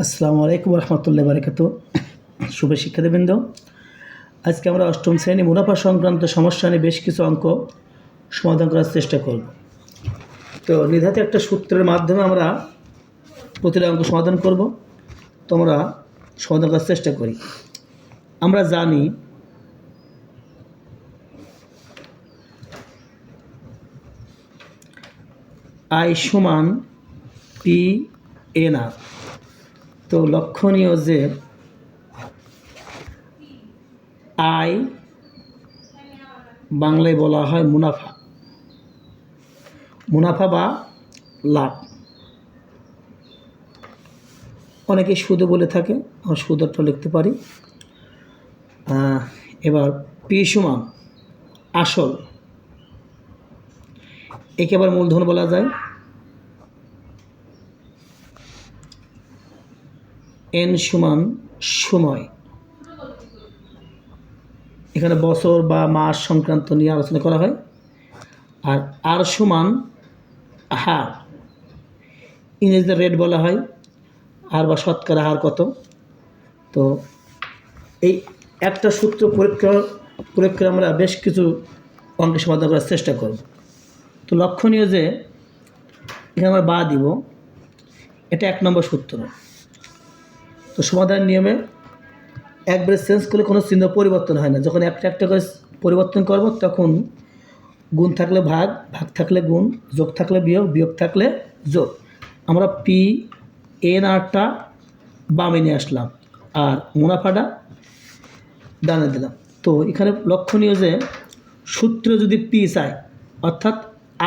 আসসালামু আলাইকুম রহমতুল্লাহি বারাকাতুহু। শুভ শিক্ষার্থীবৃন্দ, আজকে আমরা অষ্টম শ্রেণী মুনাফা সংক্রান্ত সমস্যা নিয়ে বেশ কিছু অঙ্ক সমাধান করার চেষ্টা করব। তো নির্ধারিত একটা সূত্রের মাধ্যমে আমরা প্রতিটা অঙ্ক সমাধান করব। তোমরা সমাধান করার চেষ্টা করি। আমরা জানি আই সমান পি এন আর। তো লক্ষণীয় যে আয় বাংলায় বলা হয় মুনাফা, মুনাফা বা লাভ। অনেকে সুদ বলে থাকে, আমরা সুদটা লিখতে পারি। এবার পি সমান আসল, একে আবার মূলধন বলা যায়। এন সমান সময়, এখানে বছর বা মাস সংক্রান্ত নিয়ে আলোচনা করা হয়। আর আর সমান হার, ইংরেজিতে রেট বলা হয়, আর বা শতকরা হার কত। তো এই একটা সূত্র প্রয়োগ করে আমরা বেশ কিছু অঙ্কের সমাধান করার চেষ্টা করব। তো লক্ষণীয় যে এখানে আমরা বা দিব, এটা 1 নম্বর সূত্র। তো সমাধান নিয়মে একবারে চেঞ্জ করলে কোনো চিহ্ন পরিবর্তন হয় না। যখন একটা একটা করে পরিবর্তন করব, তখন গুণ থাকলে ভাগ, ভাগ থাকলে গুণ, যোগ থাকলে বিয়োগ, বিয়োগ থাকলে যোগ। আমরা পি এন আরটা বামে নিয়ে আসলাম আর মুনাফাটা ডানে দিলাম। তো এখানে লক্ষণীয় যে সূত্র যদি পি চাই, অর্থাৎ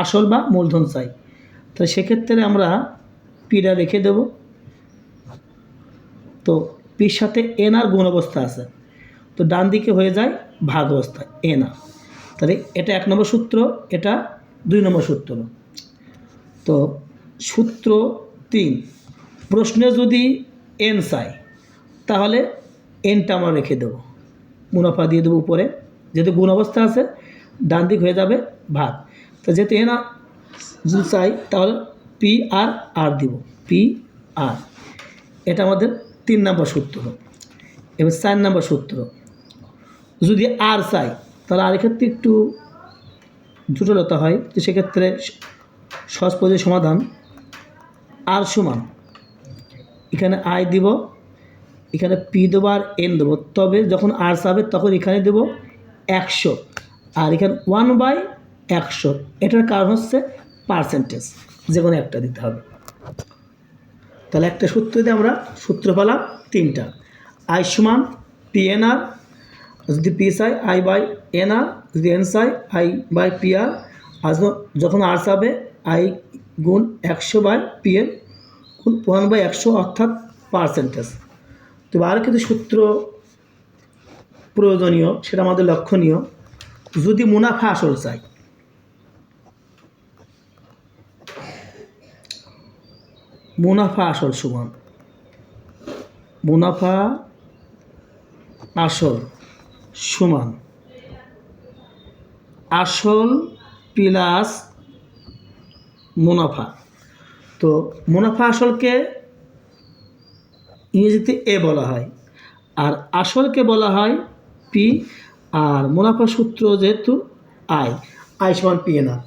আসল বা মূলধন চাই, তাহলে সেক্ষেত্রে আমরা পিটা রেখে দেব। তো পির সাথে এন আর গুণ অবস্থা আছে, তো ডান দিকে হয়ে যায় ভাগ অবস্থা এন আর। তাহলে এটা 1 নম্বর সূত্র, এটা 2 নম্বর সূত্র। তো সূত্র 3, প্রশ্নে যদি এন চাই, তাহলে এনটা আমরা রেখে দেব, মুনাফা দিয়ে দেবো উপরে। যেহেতু গুণ অবস্থা আছে, ডান দিক হয়ে যাবে ভাগ। তো যেহেতু এন আর যদি চাই, তাহলে পি আর আর দিব, পি আর। এটা আমাদের 3 নম্বর সূত্র। এবার 4 নম্বর সূত্র, যদি আর চাই, তাহলে আর ক্ষেত্রে একটু জটিলতা হয়। তো সেক্ষেত্রে সহজ পদ্ধতির সমাধান, আর সমান এখানে আই দিব, এখানে পি দেবো আর এন দেবো। তবে যখন আর চাবে তখন এখানে দেবো 100, আর এখানে 1/100। এটার কারণ হচ্ছে পার্সেন্টেজ, যে কোনো একটা দিতে হবে। তাহলে একটা সূত্র দিয়ে আমরা সূত্র পেলাম 3টা। আই সমান পি এন আর, যদি পি চাই আই বাই এন আর, যদি এন চাই আই বাই পি আর। আর যখন আর চাবে আই গুণ 100/পি এন গুণ 1/100, অর্থাৎ পার্সেন্টেজ। তো আরও কিছু সূত্র প্রয়োজনীয়, সেটা আমাদের লক্ষণীয়। যদি মুনাফা আসল চাই, মুনাফা আসল সমান মুনাফা আসল সমান আসল প্লাস মুনাফা। তো মুনাফা আসলকে ইংরেজিতে এ বলা হয়, আর আসলকে বলা হয় পি। আর মুনাফা সূত্র যেহেতু আই সমান পি এন আর।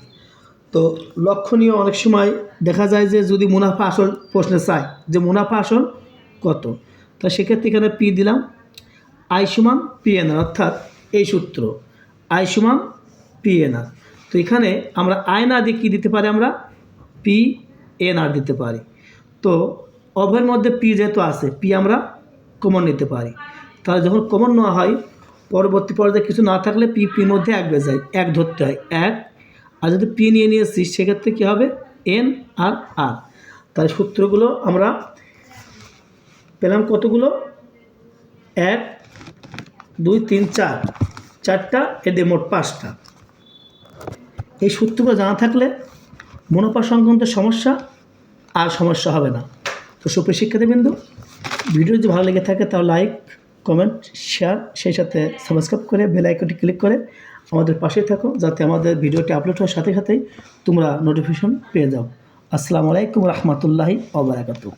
তো লক্ষণীয়, অনেক সময় দেখা যায় যে যদি মুনাফা আসল প্রশ্নে চাই যে মুনাফা আসল কত, তা সেক্ষেত্রে এখানে পি দিলাম, আই সমান পি এন আর, অর্থাৎ এই সূত্র আই সমান পি এন আর। তো এখানে আমরা আই না দিয়ে কী দিতে পারি, আমরা পি এন আর দিতে পারি। তো উভয়ের মধ্যে পি যেহেতু আছে, পি আমরা কমন নিতে পারি। তাহলে যখন কমন নেওয়া হয়, পরবর্তী পর্যায়ে কিছু না থাকলে পির মধ্যে 1 বেজে যায়, 1 ধরতে হয় 1। আর যদি পি নিয়ে নিয়েছি, সেক্ষেত্রে কী হবে এন আর আর। তাই সূত্রগুলো আমরা পেলাম কতগুলো, 1 2 3 4, 4টা, এদের মোট 5টা। এই সূত্রগুলো জানা থাকলে মুনাফা সংক্রান্ত সমস্যা আর সমস্যা হবে না। তো সুপ্রিয় শিক্ষার্থীবৃন্দ, ভিডিও যদি ভালো লেগে থাকে তাহলে লাইক, কমেন্ট, শেয়ার, সেই সাথে সাবস্ক্রাইব করে বেল আইকনটি ক্লিক করে আমাদের পাশেই থাকো, যাতে আমাদের ভিডিওটি আপলোড হওয়ার সাথে সাথেই তোমরা নোটিফিকেশন পেয়ে যাও। আসসালামু আলাইকুম রহমতুল্লাহি ওয়া বারাকাতুহু।